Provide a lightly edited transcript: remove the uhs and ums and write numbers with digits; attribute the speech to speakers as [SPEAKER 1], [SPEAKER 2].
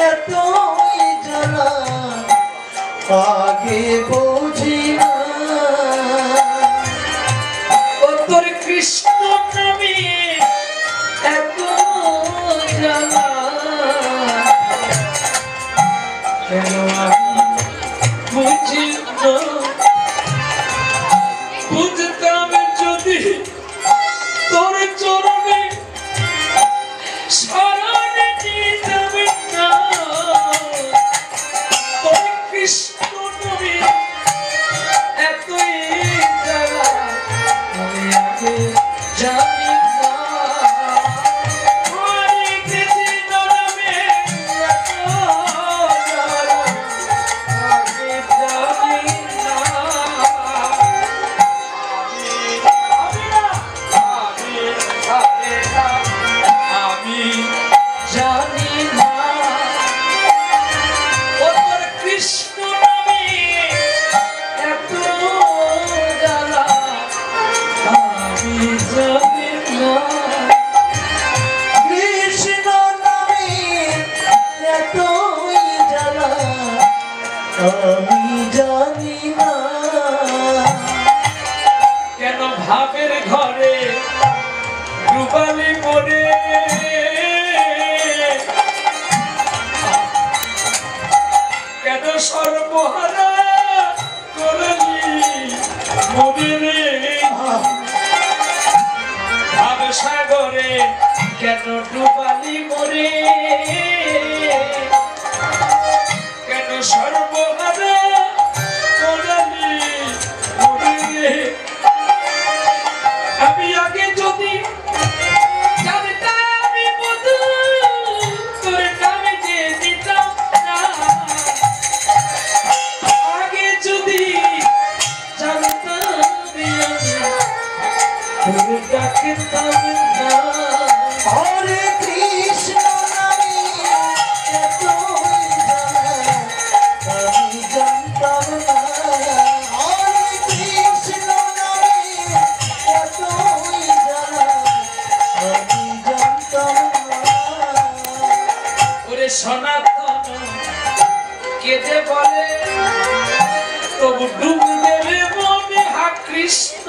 [SPEAKER 1] এতই জ্বালা আগে বুঝি না ও তোর কৃষ্ণ নামে এত জ্বালা কেন আমি বুঝি না বুঝতাম যদি তোর চরণে শরণে যেতাম না তোর কৃষ্ণ নামে এতই জ্বালা আমি আগে জানি না হরে কৃষ্ণ নামে এত জ্বালা আগে জানি না আমি জানি না ও তোর কৃষ্ণ নামে এত জ্বালা আমি জানি না কৃষ্ণ নামে এতই জ্বালা আমি জানি না কেন ভাবের ঘরে রূপালী পড়ে কেন সর্বহারা করলি মবিরে ভাব সাগরে কেন ডুবালি মরে কেন সর্বহারা করলি মবিরে আমি আগে যদি হরে কৃষ্ণ নামে এতই জ্বালা আমি জানতাম না হরে কৃষ্ণ নামে এতই জ্বালা আমি জানতাম না ওরে সনাতন কেঁদে বলে তবু ডুব দেবে মনে হা কৃষ্ণ